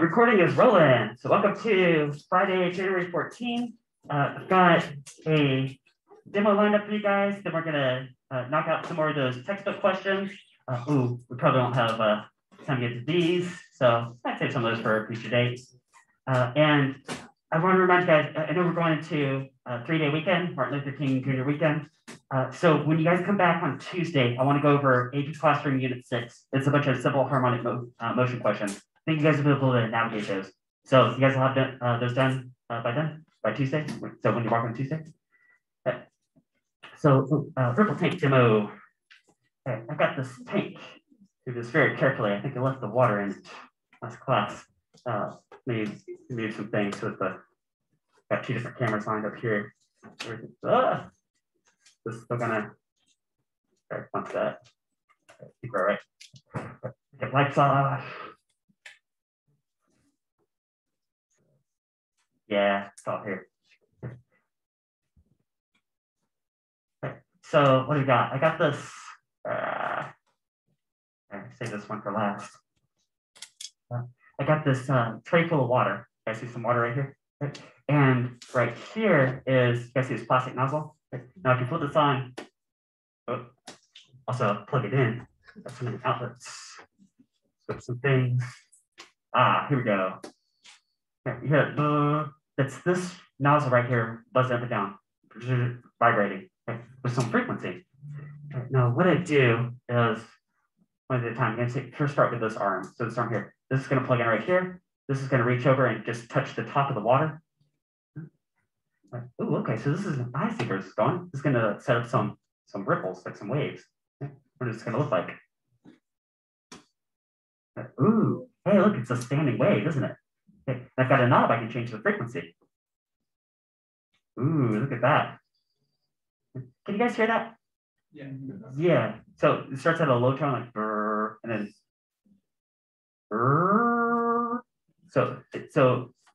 Recording is rolling. So welcome to Friday, January 14th. I've got a demo lined up for you guys. Then we're gonna knock out some more of those textbook questions. We probably won't have time to get to these, so I'd save some of those for a future date. And I want to remind you guys, I know we're going into a 3-day weekend, Martin Luther King Jr. weekend. So when you guys come back on Tuesday, I want to go over AP Classroom Unit 6. It's a bunch of simple harmonic motion questions. I think you guys will be able to navigate those. So you guys will have those done by Tuesday. So when you walk on Tuesday. Okay. So Ripple tank demo. Okay, I got this tank. Do this very carefully. I think I left the water in last class. Maybe some things with the got 2 different cameras lined up here. This is still gonna bunch that. Keep it right. Get lights off. Yeah, it's all here. Okay, so what do we got? I got this. Save this one for last. I got this tray full of water. You guys see some water right here? Okay. And right here is, you guys see this plastic nozzle? Okay. Now I can put this on. Also plug it in. Got some outlets. Switch some things. Here we go. Okay, here, that's this nozzle right here, buzzing up and down, vibrating, okay, with some frequency. Okay, now what I do is, one at a time, I'm going to first start with this arm. So this arm here, this is going to plug in right here. This is going to reach over and just touch the top of the water. Oh, okay, so this is, I see where this is going. This is going to set up some ripples, like some waves. Okay. What is this going to look like? Ooh, hey, look, it's a standing wave, isn't it? Okay. I've got a knob, I can change the frequency. Ooh, look at that. Can you guys hear that? Yeah. Yeah. So it starts at a low tone, like brr, and then brr. So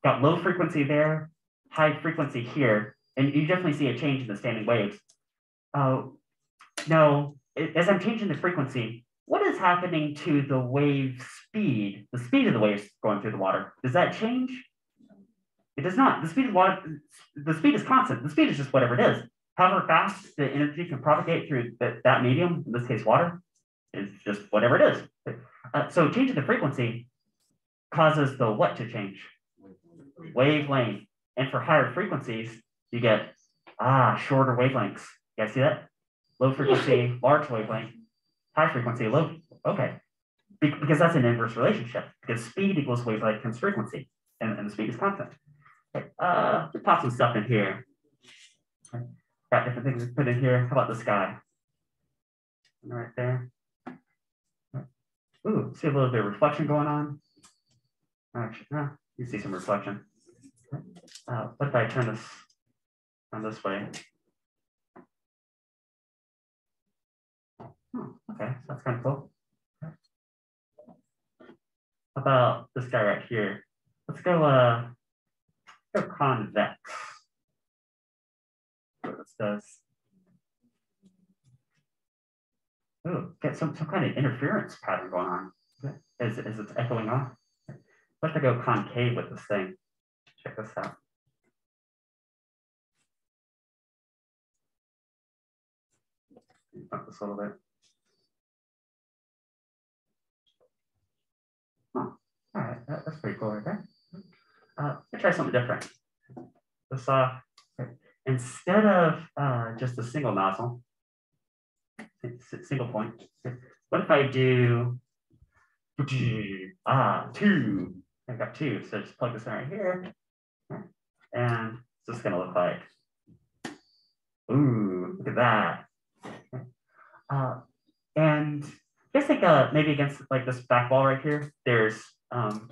got low frequency there, high frequency here, and you definitely see a change in the standing waves. Now, as I'm changing the frequency, what is happening to the wave speed? The speed of the waves going through the water, does that change? It does not. The speed of water, the speed is constant. The speed is just whatever it is. However fast the energy can propagate through that medium, in this case water, is just whatever it is. So changing the frequency causes the what to change? Wavelength. And for higher frequencies, you get shorter wavelengths. You guys see that? Low frequency, large wavelength. High frequency, low. Okay. Because that's an inverse relationship. Because speed equals wavelength times frequency. And the speed is constant. Okay. Let's pop some stuff in here. Okay. Got different things to put in here. How about the sky? Right there. Ooh, see a little bit of reflection going on. Actually, you see some reflection. What if I turn this on this way? Okay, so that's kind of cool. How about this guy right here? Let's go convex. What this does. Ooh, get some kind of interference pattern going on as it's echoing off. What if I go concave with this thing? Check this out. Bump this a little bit. Oh, all right, that's pretty cool right there. Let's try something different. This instead of just a single nozzle, single point. What if I do 2? I got 2, so just plug this in right here, and it's just gonna look like. Ooh, look at that. And just think maybe against like this back wall right here, there's watching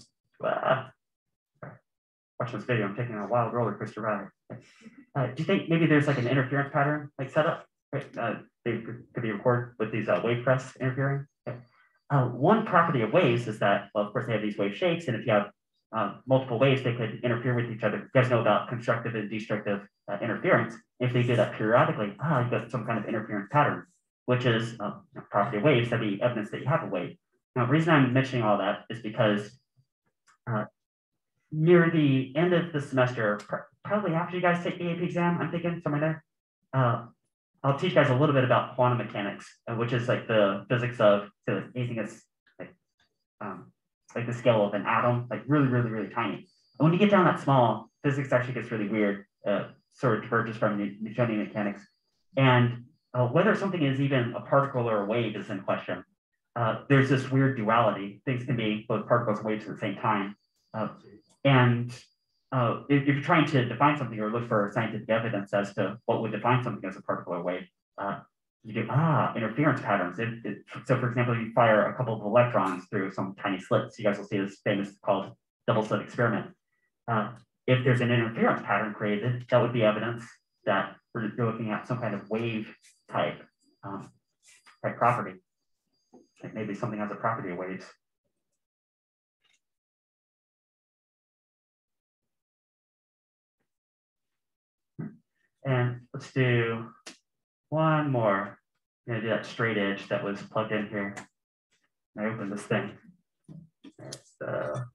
this video, I'm taking a wild roller coaster ride. Do you think maybe there's like an interference pattern like set up? Right? They could be recorded with these wave crests interfering. Okay. One property of waves is that, well, of course, they have these wave shapes, and if you have multiple waves, they could interfere with each other. You guys know about constructive and destructive interference. If they do that periodically, you've got some kind of interference pattern, which is a property of waves. That'd be evidence that you have a wave. Now, the reason I'm mentioning all that is because near the end of the semester, probably after you guys take the AP exam, I'm thinking somewhere there, I'll teach you guys a little bit about quantum mechanics, which is like the physics of anything that's like the scale of an atom, like really, really, really tiny. And when you get down that small, physics actually gets really weird, sort of diverges from Newtonian mechanics. And whether something is even a particle or a wave is in question. There's this weird duality. Things can be both particles and waves at the same time. If you're trying to define something or look for scientific evidence as to what would define something as a particle or wave, you do interference patterns. So, for example, you fire a couple of electrons through some tiny slits. You guys will see this famous called double slit experiment. If there's an interference pattern created, that would be evidence that you're looking at some kind of wave type property. Like maybe something has a property of waves. And let's do one more. I'm gonna do that straight edge that was plugged in here. I open this thing. It's a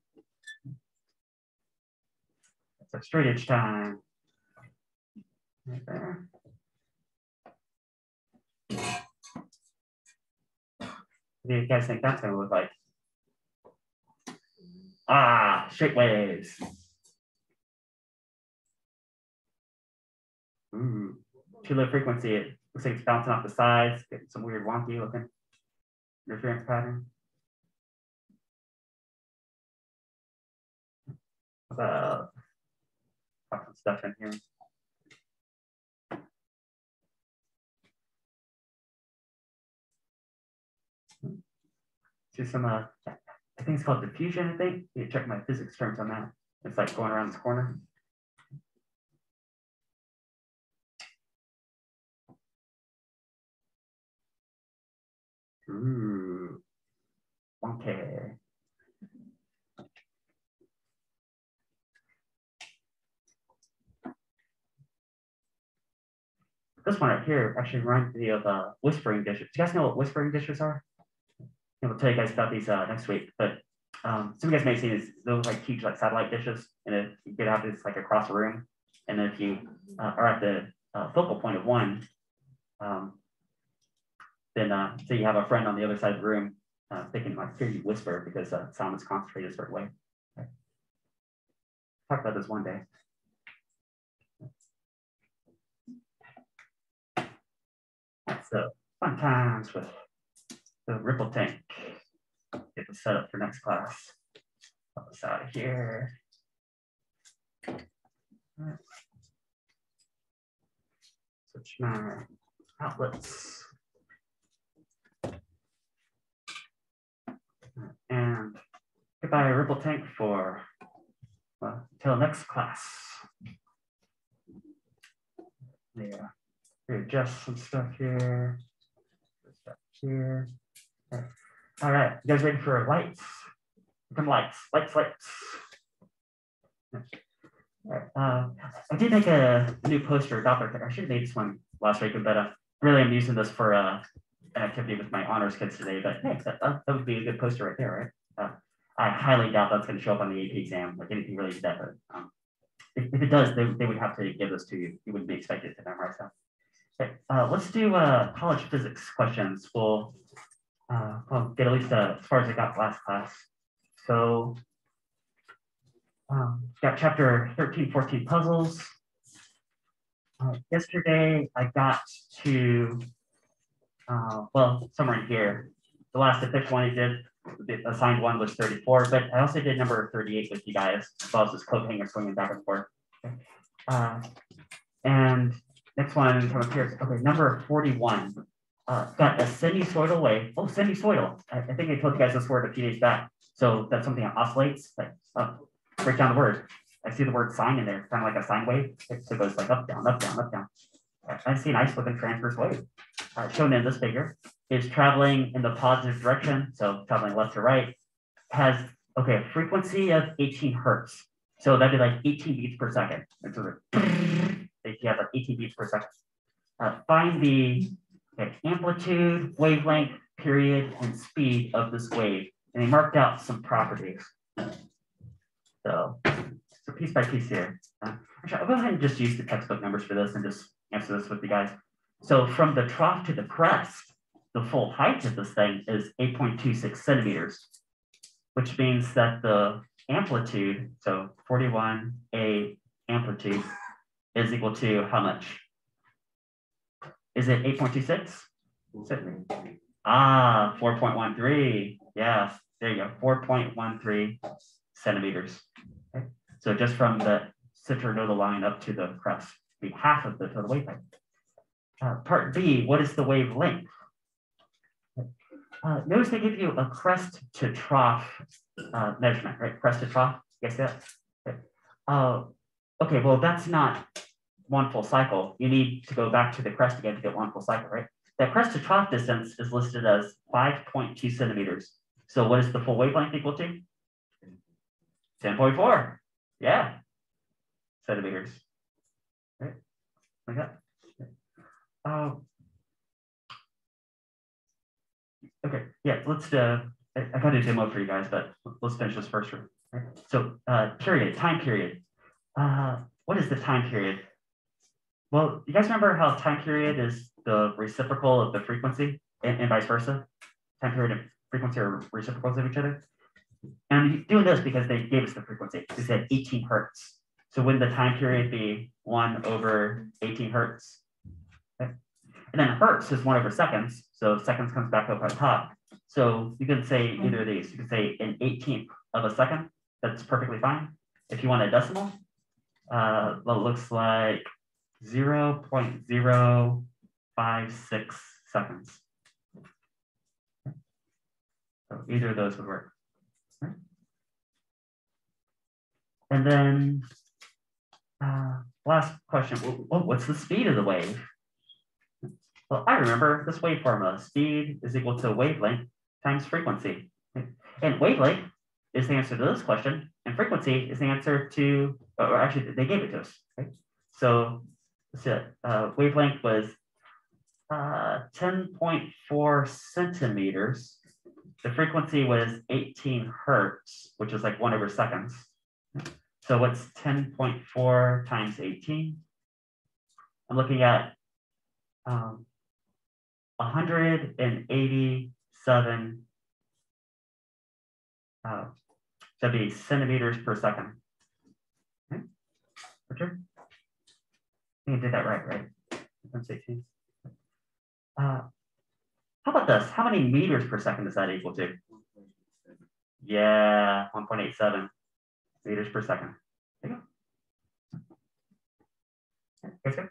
straight edge time. Right there. What do you guys think that's gonna look like? Straight waves. Ooh, too low frequency. It looks like it's bouncing off the sides, getting some weird wonky looking interference pattern. Put some stuff in here. Do some, I think it's called diffusion, I think. You check my physics terms on that. It's like going around this corner. Ooh, okay. This one right here actually reminds me of whispering dishes. Do you guys know what whispering dishes are? I'll tell you guys about these next week, but some of you guys may have seen these, those like huge like satellite dishes, and if you get out this like across the room, and if you are at the focal point of one, then say you have a friend on the other side of the room, they can like hear you whisper because sound is concentrated a certain way. Okay. Talk about this one day. So fun times with the Ripple tank. Get the setup for next class. Pop this out of here. All right. Switch my outlets. And goodbye, Ripple tank, for until next class. Yeah, adjust some stuff here. Stuff here. All right, you guys ready for lights? Come lights. All right. I did make a new poster, Doppler. I should have made this one last week, but really I'm using this for an activity with my honors kids today. But hey, that would be a good poster right there, right? I highly doubt that's going to show up on the AP exam, like anything related to that. But if it does, they would have to give this to you. You wouldn't be expected to memorize that. Okay, let's do college physics questions. We'll get at least as far as I got last class. So got chapter 13, 14 puzzles. Yesterday I got to, well, somewhere in here. The last official one I did, the assigned one was 34, but I also did number 38 with you guys, as well as this coat hanger swinging back and forth. Okay. And next one come up here. Okay, number 41. Got a sinusoidal wave. Oh, sinusoidal. I think I told you guys this word a few days back. So that's something that oscillates. Like, break down the word. I see the word sine in there, kind of like a sine wave. So it goes like up, down, up, down, up, down. I see a nice looking transverse wave. Shown in this figure is traveling in the positive direction. So traveling left to right. Has, okay, a frequency of 18 hertz. So that'd be like 18 beats per second. If you have like 18 beats per second. Find the amplitude, wavelength, period, and speed of this wave. And they marked out some properties. So piece by piece here. Actually, I'll go ahead and just use the textbook numbers for this and just answer this with you guys. So from the trough to the crest, the full height of this thing is 8.26 centimeters, which means that the amplitude, so 41A amplitude, is equal to how much? Is it 8.26? 4.13. Yeah, there you go, 4.13 centimeters. Okay. So just from the citronodal line up to the crest, be half of the total wavelength. Part B, what is the wavelength? Notice they give you a crest to trough measurement, right? Crest to trough, guess that? Okay. Okay, well, that's not one full cycle. You need to go back to the crest again to get one full cycle, right? That crest to trough distance is listed as 5.2 centimeters. So what is the full wavelength equal to? 10.4, yeah, centimeters, right? Like that. Okay, yeah, let's, I got a demo for you guys, but let's finish this first. Right? So period, time period. What is the time period? Well, you guys remember how time period is the reciprocal of the frequency and vice versa? Time period and frequency are reciprocals of each other. And I'm doing this because they gave us the frequency. They said 18 hertz. So wouldn't the time period be 1 over 18 hertz? Okay. And then hertz is 1 over seconds. So seconds comes back up on top. So you could say either of these. You could say an 18th of a second. That's perfectly fine. If you want a decimal, well, it looks like 0.056 seconds. So either of those would work. Right? And then last question, what's the speed of the wave? Well, I remember this wave formula. Speed is equal to wavelength times frequency. And wavelength is the answer to this question, and frequency is the answer to, or actually they gave it to us. Right? So wavelength was 10.4 centimeters. The frequency was 18 hertz, which is like 1 over seconds. So what's 10.4 times 18? I'm looking at 187, that'd be centimeters per second. Okay. Richard? You did that right? Times 18. How about this? How many meters per second is that equal to? Yeah, 1.87 meters per second. There you go. Okay, good.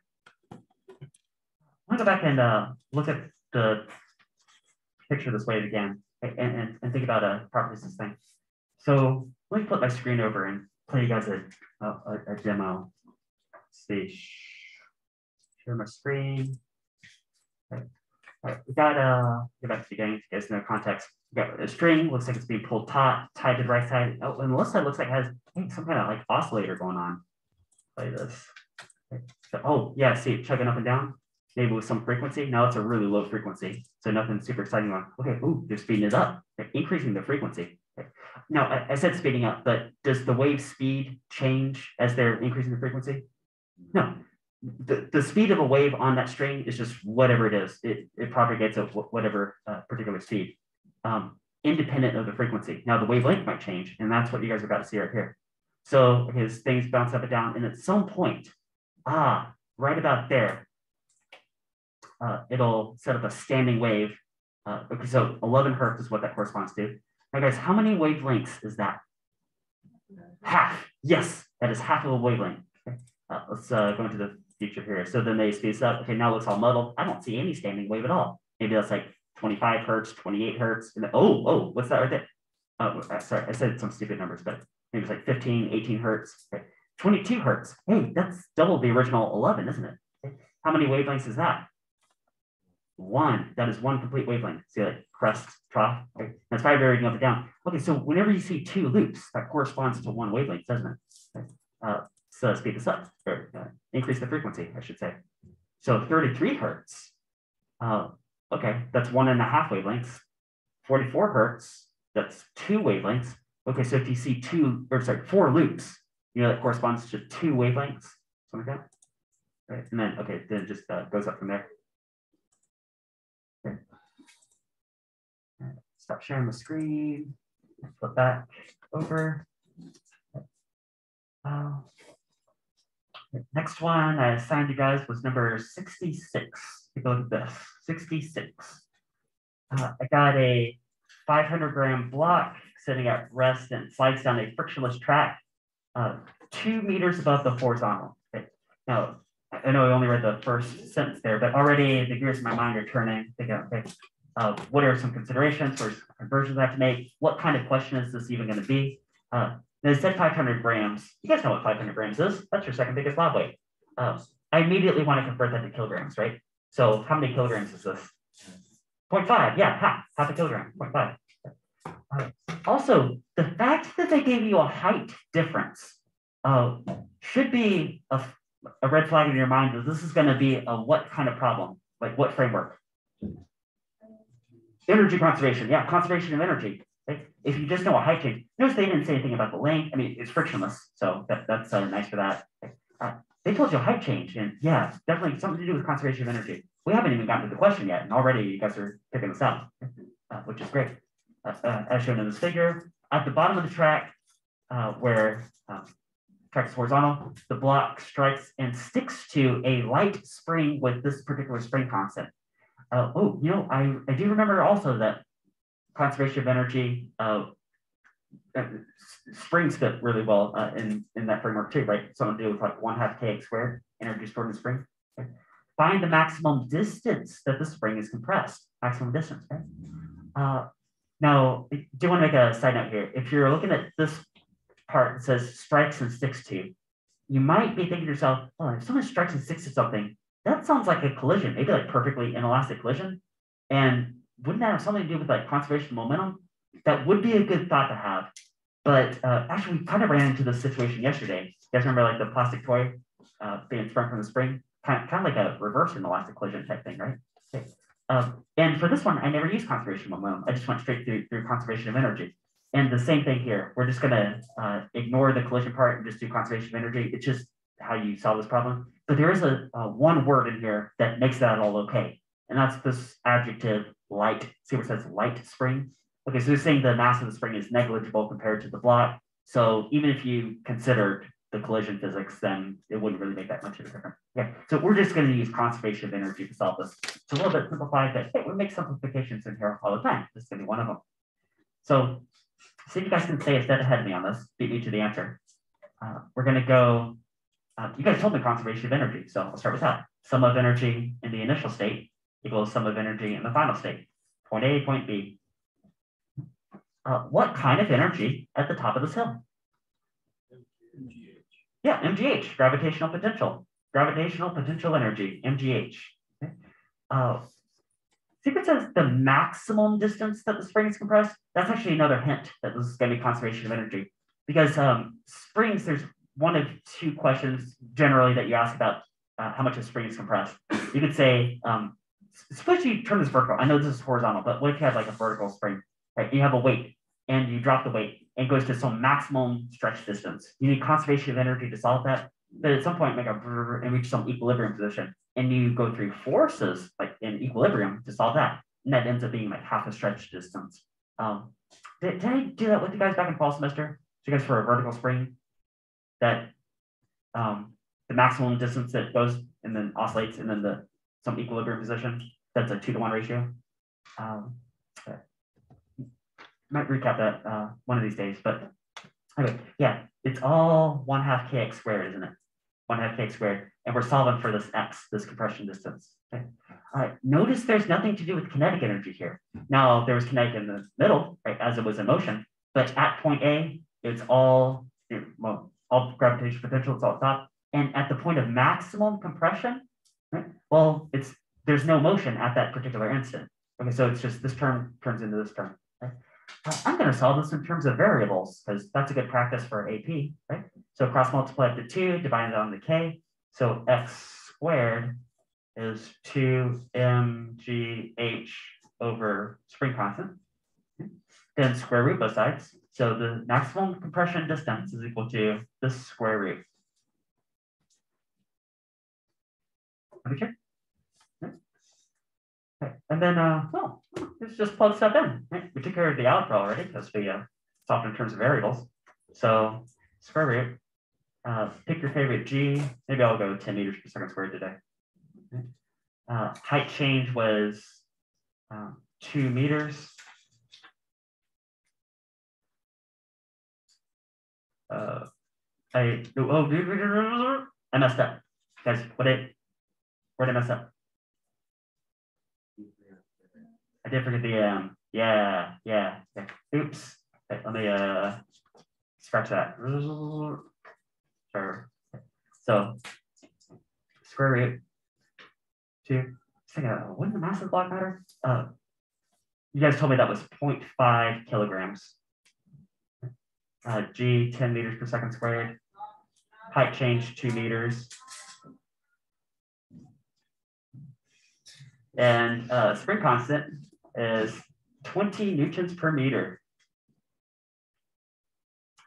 I'm gonna go back and look at the picture this wave again and think about properties of this thing. So let me flip my screen over and play you guys a demo. Let's see, share my screen. Okay. All right, we got go back to the beginning, you guys know context. We got a string, looks like it's being pulled tied to the right side. Oh, and the left side looks like it has some kind of like oscillator going on. Play this. Okay. So, oh yeah, see it chugging up and down. Maybe with some frequency. Now it's a really low frequency, so nothing super exciting on. Okay, ooh, they're speeding it up. They're increasing the frequency. Okay. Now I said speeding up, but does the wave speed change as they're increasing the frequency? No. The speed of a wave on that string is just whatever it is. It propagates at whatever particular speed, independent of the frequency. Now the wavelength might change, and that's what you guys are about to see right here. So his things bounce up and down, and at some point, right about there, it'll set up a standing wave. Okay, so 11 hertz is what that corresponds to. Now guys, how many wavelengths is that? Half. Yes, that is half of a wavelength. Okay. Let's go into the future here. So then they speed up. Okay, now it looks all muddled. I don't see any standing wave at all. Maybe that's like 25 hertz, 28 hertz. And then, oh, what's that right there? Oh, sorry, I said some stupid numbers, but maybe it's like 15, 18 hertz. Okay. 22 hertz. Hey, that's double the original 11, isn't it? Okay. How many wavelengths is that? 1. That is 1 complete wavelength. See, like crest, trough. Okay. That's vibrating up and down. Okay, so whenever you see 2 loops, that corresponds to 1 wavelength, doesn't it? Okay. So speed this up, or increase the frequency, I should say. So 33 hertz. Okay, that's 1.5 wavelengths. 44 hertz, that's 2 wavelengths. Okay, so if you see four loops, you know, that corresponds to 2 wavelengths, something like that. Right, and then, okay, then it just goes up from there. Okay. Stop sharing the screen, flip back over. Next one I assigned you guys was number 66. Take a look at this, 66. I got a 500-gram block sitting at rest and slides down a frictionless track 2 meters above the horizontal. Okay. Now, I know I only read the first sentence there, but already the gears in my mind are turning. Thinking, okay, what are some considerations or conversions I have to make? What kind of question is this even going to be? They said 500 grams. You guys know what 500 grams is. That's your second biggest lob weight. I immediately want to convert that to kilograms, right? So how many kilograms is this? 0.5, yeah, half a kilogram, 0.5. Also, the fact that they gave you a height difference should be a red flag in your mind that this is going to be a what kind of problem? Like what framework? Energy conservation, yeah, conservation of energy. Right? If you just know a height change, notice they didn't say anything about the length. I mean, it's frictionless, so that's nice for that. They told you a height change, and yeah, definitely something to do with conservation of energy. We haven't even gotten to the question yet, and already you guys are picking this out, which is great. As shown in this figure, at the bottom of the track, where track is horizontal, the block strikes and sticks to a light spring with this particular spring constant. Oh, you know, I do remember also that conservation of energy springs fit really well in that framework too, right? Something to do with like 1/2 kx squared energy stored in the spring. Okay. Find the maximum distance that the spring is compressed, maximum distance, right? Now, I do want to make a side note here. If you're looking at this part that says strikes and sticks to, you might be thinking to yourself, oh, if someone strikes and sticks to something, that sounds like a collision, maybe like perfectly inelastic collision. And wouldn't that have something to do with like conservation of momentum? That would be a good thought to have. But actually, we kind of ran into this situation yesterday. You guys remember like the plastic toy being sprung from the spring? Kind of like a reverse inelastic collision type thing, right? Okay. And for this one, I never used conservation of momentum. I just went straight through conservation of energy. And the same thing here. We're just going to ignore the collision part and just do conservation of energy. It's just how you solve this problem. But there is a one word in here that makes that all okay. And that's this adjective light. See where it says light spring? Okay, so they're saying the mass of the spring is negligible compared to the block. So even if you considered the collision physics, then it wouldn't really make that much of a difference. Okay, so we're just going to use conservation of energy to solve this. It's a little bit simplified, but hey, we make simplifications in here all the time. This is going to be one of them. So see if you guys can stay a step ahead of me on this, beat me to the answer. We're going to go, you guys told me conservation of energy, so I'll start with that. Sum of energy in the initial state equals sum of energy in the final state. Point A, point B. What kind of energy at the top of this hill? MGH. Yeah, MGH, gravitational potential. Gravitational potential energy, MGH. Okay. See if it says the maximum distance that the spring is compressed. That's actually another hint that this is going to be conservation of energy. Because springs, there's one of two questions generally that you ask about how much a spring is compressed. You could say, suppose you turn this vertical. I know this is horizontal, but what if you have like a vertical spring, right? You have a weight and you drop the weight and it goes to some maximum stretch distance. You need conservation of energy to solve that. But at some point, make a brrr and reach some equilibrium position. And you go through forces like in equilibrium to solve that. And that ends up being like half a stretch distance. Did I do that with you guys back in fall semester? So you guys for a vertical spring that the maximum distance that goes and then oscillates and then some equilibrium position, that's a 2-to-1 ratio. Might recap that one of these days, but okay, yeah, it's all 1/2 kx squared, isn't it? 1/2 kx squared, and we're solving for this x, this compression distance. Okay. All right. Notice there's nothing to do with kinetic energy here. Now there was kinetic in the middle, right, as it was in motion, but at point A, it's all gravitational potential. It's all top, and at the point of maximum compression, right? Well, there's no motion at that particular instant. Okay, so it's just this term turns into this term. Okay? I'm going to solve this in terms of variables because that's a good practice for AP, right? So cross multiply up to 2, divided on the k. So x squared is 2mgh over spring constant. Then square root both sides. So the maximum compression distance is equal to the square root. Okay. Okay. And then, well, let's just plug stuff in. Right? We took care of the algebra already because we solved in terms of variables. So square root, pick your favorite G. Maybe I'll go 10 meters per second squared today. Okay. Height change was 2 meters. I messed up. Guys, where did I mess up? I did forget the yeah. Oops. Okay, let me scratch that. Sure. So square root 2. Wouldn't the mass of the block matter? You guys told me that was 0.5 kilograms. G 10 meters per second squared. Height change 2 meters. And spring constant is 20 newtons per meter.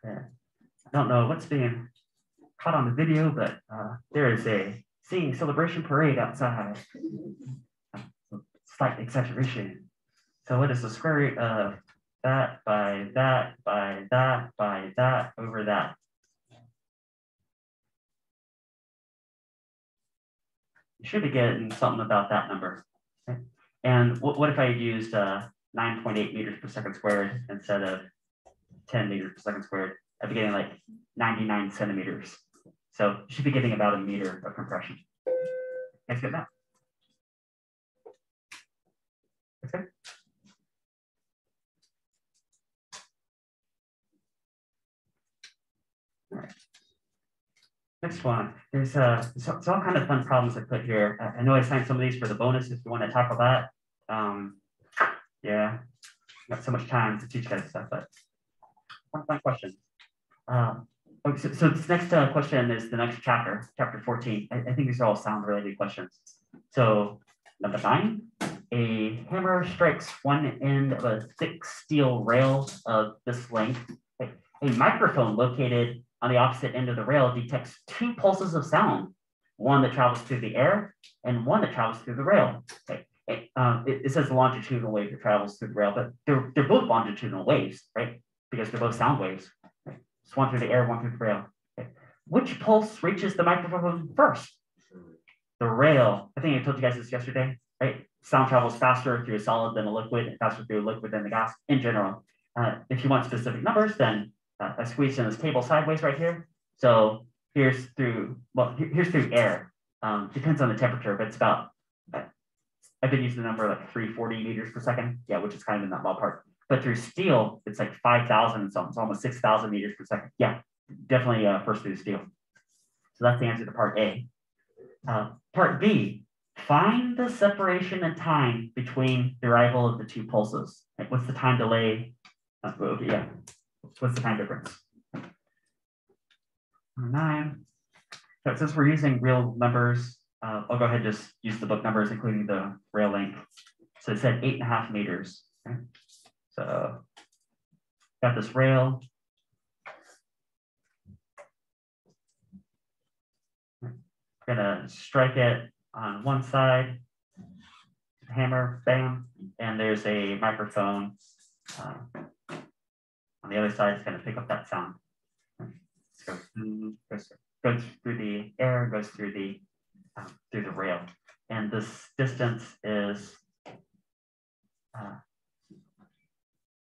Yeah. I don't know what's being caught on the video, but there is a singing celebration parade outside. Slight exaggeration. So what is the square root of that by that by that by that over that? You should be getting something about that number. Okay. And what if I used 9.8 meters per second squared instead of 10 meters per second squared? I'd be getting like 99 centimeters. So you should be getting about a meter of compression. Let's get that. Okay. All right. Next one. There's it's all kind of fun problems I put here. I know I signed some of these for the bonus if you want to tackle that. Yeah, not so much time to teach you guys stuff, but one question. Okay, so this next question is the next chapter, chapter 14. I think these are all sound related questions. So number 9, a hammer strikes one end of a thick steel rail of this length. A microphone located on the opposite end of the rail detects 2 pulses of sound, one that travels through the air and one that travels through the rail. Okay. It says longitudinal wave that travels through the rail, but they're both longitudinal waves, right? Because they're both sound waves. Right? It's one through the air, one through the rail. Okay. Which pulse reaches the microphone first? The rail. I think I told you guys this yesterday, right? Sound travels faster through a solid than a liquid, and faster through a liquid than the gas in general. If you want specific numbers, then I squeezed in this table sideways right here. So here's through air. Depends on the temperature, but it's about, I've been using the number like 340 meters per second. Yeah, which is kind of in that ballpark. But through steel, it's like 5,000 and something. It's almost 6,000 meters per second. Yeah, definitely first through steel. So that's the answer to part A. Part B, find the separation in time between the arrival of the 2 pulses. Like, what's the time delay? Yeah. What's the time difference? 9. So since we're using real numbers, I'll go ahead and just use the book numbers, including the rail length. So it said 8.5 meters. Okay? So got this rail. I'm gonna strike it on one side, hammer, bam, and there's a microphone. On the other side, it's going to pick up that sound. So goes through the air, goes through the rail, and this distance is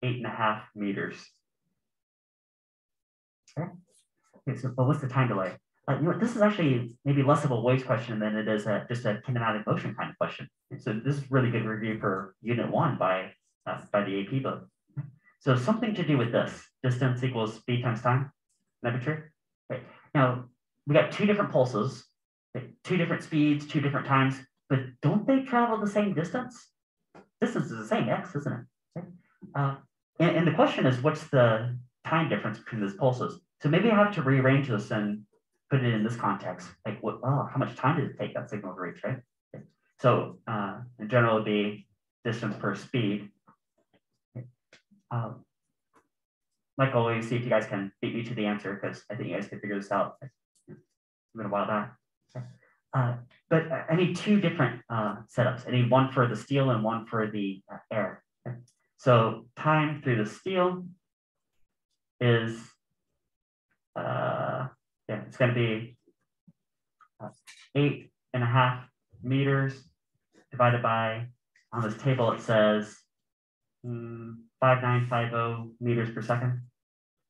8.5 meters. Okay, so but what's the time delay? You know what, this is actually maybe less of a waves question than it is just a kinematic motion kind of question. So this is really good review for Unit 1 by the AP book. So something to do with this, distance equals speed times time, that be true? Okay. Now, we got 2 different pulses, 2 different speeds, 2 different times, but don't they travel the same distance? Distance is the same, x, isn't it? Okay. And the question is, what's the time difference between those pulses? So maybe I have to rearrange this and put it in this context. Like, how much time did it take that signal to reach, right? Okay. So in general, it'd be distance per speed. like always, see if you guys can beat me to the answer, because I think you guys can figure this out. It's been a while back. But I need two different setups. I need one for the steel and one for the air. Okay. So time through the steel is, it's going to be 8.5 meters divided by, on this table it says 5950 meters per second.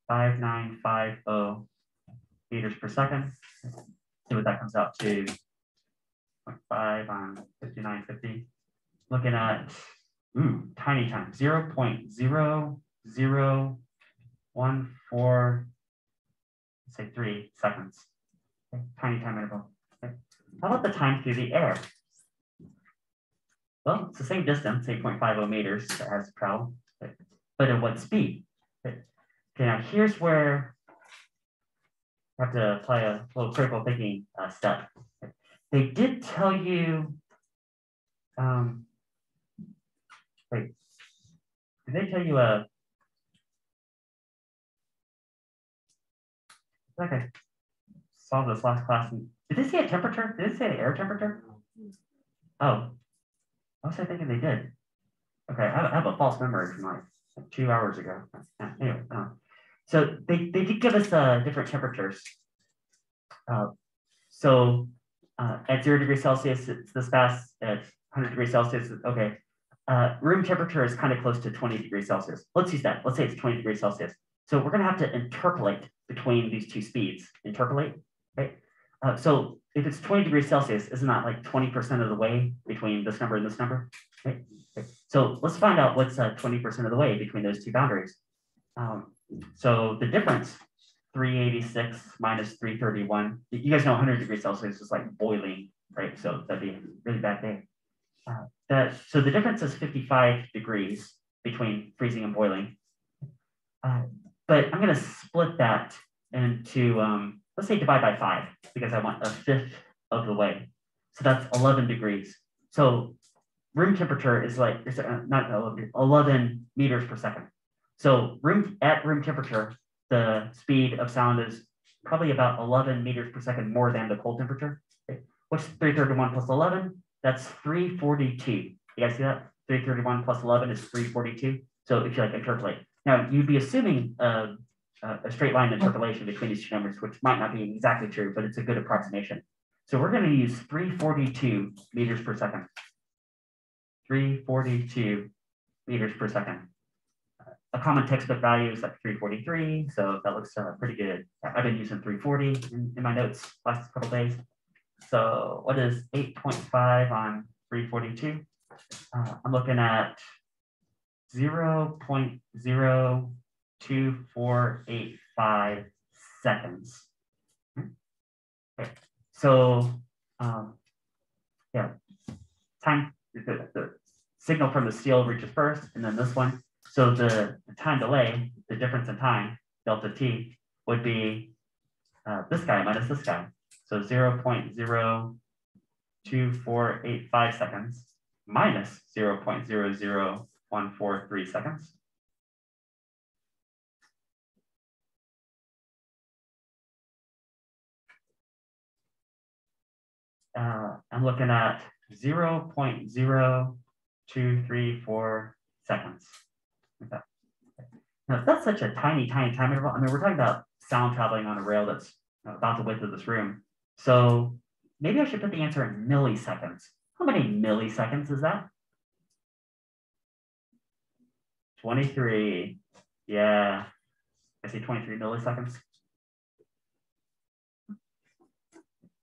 5950 meters per second. See what that comes out to. 0.5 on 5950. Looking at tiny time, 0.0014, say 3 seconds. Okay. Tiny time interval. Okay. How about the time through the air? Well, it's the same distance, 8.50 meters as the travel, but at what speed? Okay, now here's where I have to apply a little critical thinking step. Okay. They did tell you, wait, did they tell you I think I saw this last class. Did they say a temperature? Did they say air temperature? Oh, I was thinking they did. Okay, I have a false memory from like 2 hours ago. Anyway, so they did give us different temperatures. So at 0 degrees Celsius, it's this fast. At 100 degrees Celsius, okay. Room temperature is kind of close to 20 degrees Celsius. Let's use that. Let's say it's 20 degrees Celsius. So we're going to have to interpolate between these two speeds. Interpolate, right? So if it's 20 degrees Celsius, isn't that like 20% of the way between this number and this number? Right? Okay. So let's find out what's 20% of the way between those two boundaries. So the difference, 386 minus 331. You guys know 100 degrees Celsius is like boiling, right? So that'd be a really bad day. So the difference is 55 degrees between freezing and boiling. But I'm going to split that into, let's say divide by 5, because I want 1/5 of the way. So that's 11 degrees. So room temperature is like, not 11 meters per second. So at room temperature, the speed of sound is probably about 11 meters per second more than the cold temperature. Okay. What's 331 plus 11? That's 342. You guys see that? 331 plus 11 is 342. So if you like interpolate. Now you'd be assuming a straight line interpolation between these two numbers, which might not be exactly true, but it's a good approximation. So we're going to use 342 meters per second. 342 meters per second. A common textbook value is like 343, so that looks pretty good. I've been using 340 in my notes last couple of days. So what is 8.5 on 342? I'm looking at 0.02485 seconds. Okay. So yeah, time, the signal from the steel reaches first, and then this one. So the time delay, the difference in time, delta t, would be this guy minus this guy. So 0.02485 seconds minus 0.00143 seconds. I'm looking at 0.0234 seconds. Okay. Now, if that's such a tiny time interval, I mean, we're talking about sound traveling on a rail that's about the width of this room. So maybe I should put the answer in milliseconds. How many milliseconds is that? 23. Yeah, I see 23 milliseconds.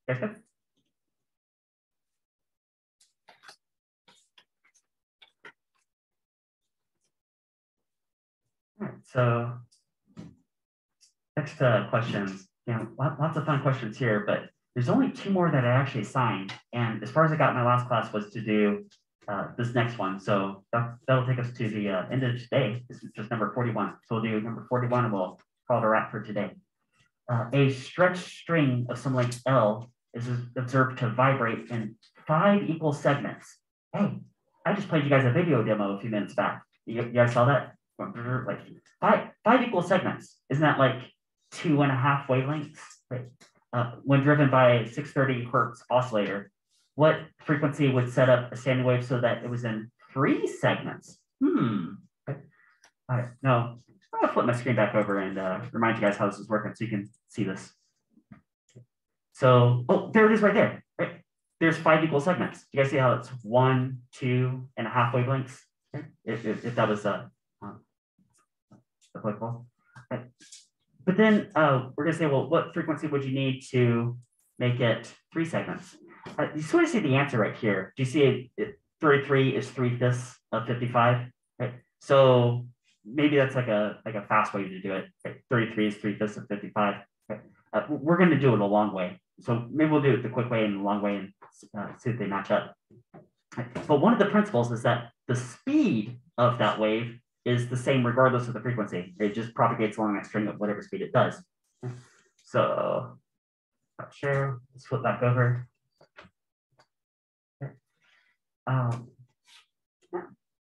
Guys good? All right, so next questions. Lots of fun questions here, but there's only 2 more that I actually assigned. And as far as I got in my last class was to do this next one. So that'll take us to the end of today. This is just number 41. So we'll do number 41 and we'll call it a wrap for today. A stretched string of some length L is observed to vibrate in 5 equal segments. Hey, I just played you guys a video demo a few minutes back. You guys saw that? like five equal segments. Isn't that like 2.5 wavelengths? Right? When driven by a 630 hertz oscillator, what frequency would set up a standing wave so that it was in 3 segments? Okay. All right, now I'm gonna flip my screen back over and remind you guys how this is working so you can see this. So, oh, there it is right there. Right? There's 5 equal segments. You guys see how it's 1, 2.5 wavelengths? Okay. If that was applicable. Okay. But then we're gonna say, well, what frequency would you need to make it 3 segments? You sort of see the answer right here. Do you see 33 is 3/5 of 55? Right. So maybe that's like a fast way to do it. Right? 33 is 3/5 of 55. Right? We're going to do it a long way. So maybe we'll do it the quick way and the long way and see if they match up. Right? But one of the principles is that the speed of that wave is the same regardless of the frequency. It just propagates along that string at whatever speed it does. So not sure. Let's flip back over. Let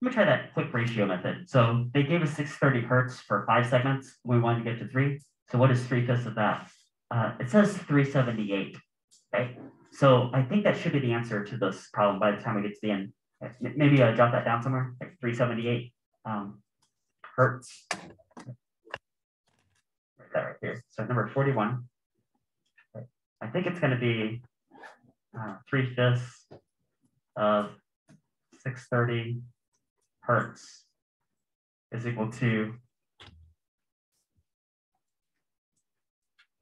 me try that quick ratio method. So they gave us 630 hertz for 5 segments. We wanted to get to 3. So what is 3/5 of that? It says 378. Okay. So I think that should be the answer to this problem by the time we get to the end. Maybe jot that down somewhere, like 378 hertz. Right there, right here. So number 41. Okay. I think it's going to be 3/5 of 630 hertz is equal to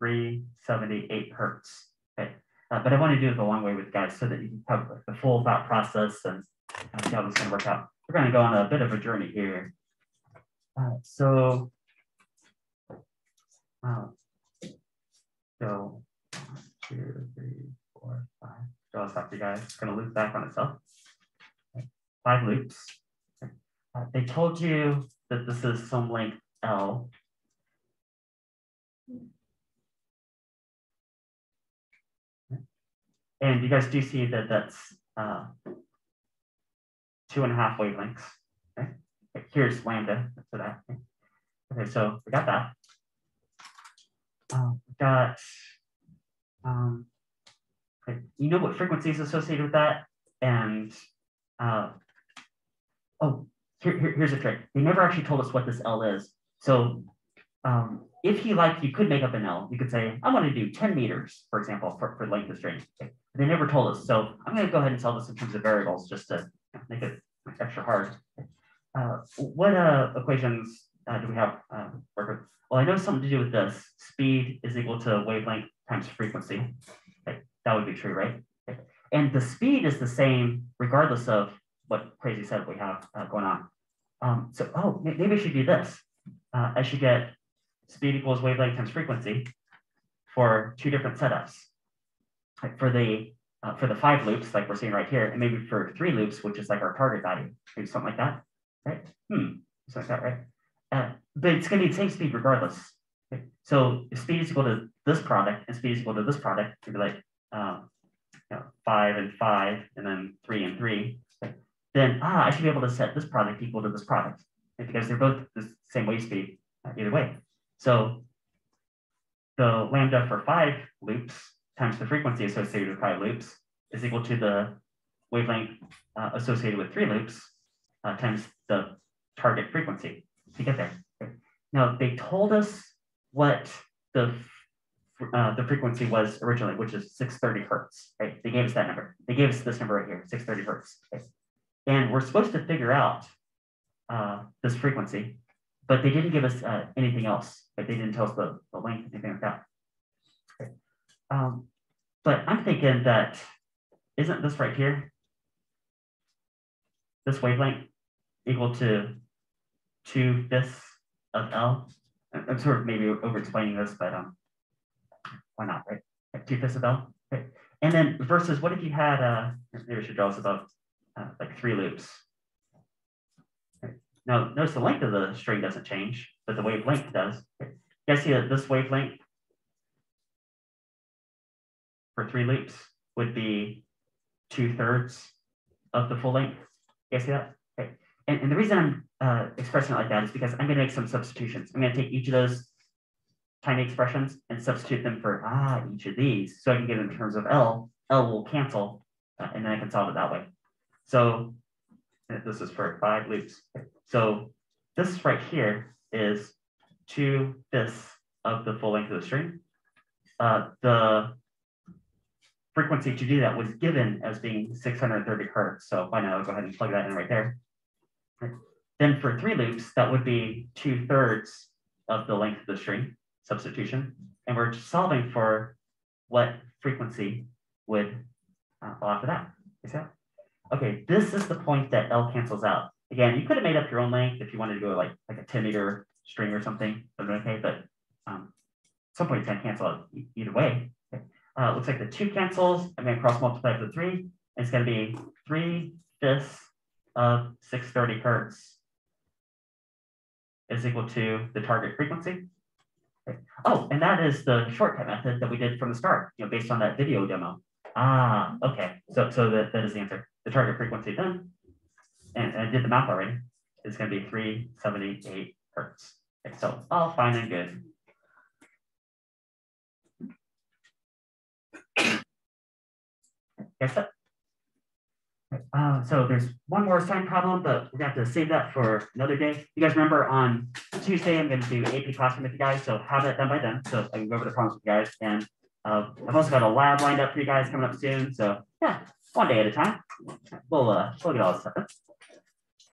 378 hertz. Okay, but I want to do it the long way with guys so that you can cover the full thought process and see how this is going to work out. We're going to go on a bit of a journey here. So 1, 2, 3, 4, 5. So I'll stop you guys. It's going to loop back on itself. 5 loops. They told you that this is some length L. And you guys do see that that's 2.5 wavelengths. Okay? Here's lambda for that. Okay, so we got that. Okay. You know what frequency is associated with that? And here's a trick. They never actually told us what this L is. So if you like, you could make up an L. You could say, I want to do 10 meters, for example, for length of string. Okay. They never told us. So I'm going to go ahead and solve this in terms of variables just to make it extra hard. What equations do we have work with? Well, I know something to do with this. Speed is equal to wavelength times frequency. Okay. That would be true, right? Okay. And the speed is the same regardless of what crazy setup we have going on. So maybe I should do this. I should get speed equals wavelength times frequency for 2 different setups. Like for the 5 loops, like we're seeing right here, and maybe for 3 loops, which is like our target value, maybe something like that, right? Something like that, right? But it's going to be the same speed regardless. Okay? So if speed is equal to this product and speed is equal to this product, it'd be like 5 and 5, and then 3 and 3. Okay? Then I should be able to set this product equal to this product, okay? Because they're both the same wave speed either way. So the lambda for 5 loops times the frequency associated with 5 loops is equal to the wavelength associated with 3 loops times the target frequency to get there. Okay. Now they told us what the frequency was originally, which is 630 hertz. Right? They gave us that number. They gave us this number right here, 630 hertz. Okay. And we're supposed to figure out this frequency, but they didn't give us anything else. Like they didn't tell us the length, anything like that. Okay. But I'm thinking that, isn't this right here, this wavelength equal to 2/5 of L? I'm sort of maybe over-explaining this, but why not, right? 2/5 of L. Okay. And then versus what if you had, maybe I should draw this about like 3 loops. Okay. Now, notice the length of the string doesn't change, but the wavelength does. Okay. You guys see that this wavelength for 3 loops would be 2/3 of the full length. You guys see that? Okay. And the reason I'm expressing it like that is because I'm going to make some substitutions. I'm going to take each of those tiny expressions and substitute them for each of these. So I can get it in terms of L. L will cancel, and then I can solve it that way. So this is for 5 loops. So this right here is 2/5 of the full length of the string. The frequency to do that was given as being 630 hertz. So why not? I'll go ahead and plug that in right there. Then for 3 loops, that would be 2/3 of the length of the string substitution. And we're solving for what frequency would fall after that. Is that? Okay, this is the point that L cancels out. Again, you could have made up your own length if you wanted to go like a 10-meter string or something. Okay, but at some point it's going to cancel out either way. Okay. Looks like the 2 cancels. I'm going to cross multiply for 3. And it's going to be 3/5 of 630 hertz is equal to the target frequency. Okay. Oh, and that is the shortcut method that we did from the start, based on that video demo. Okay. So that is the answer. The target frequency then, and I did the math already, is going to be 378 hertz. Okay, so all fine and good. Guess that. So there's one more sign problem, but we're going to have to save that for another day. You guys remember on Tuesday, I'm going to do AP Classroom with you guys, so have that done by then. So I can go over the problems with you guys. And I've also got a lab lined up for you guys coming up soon. So yeah, one day at a time. We'll get all this stuff done.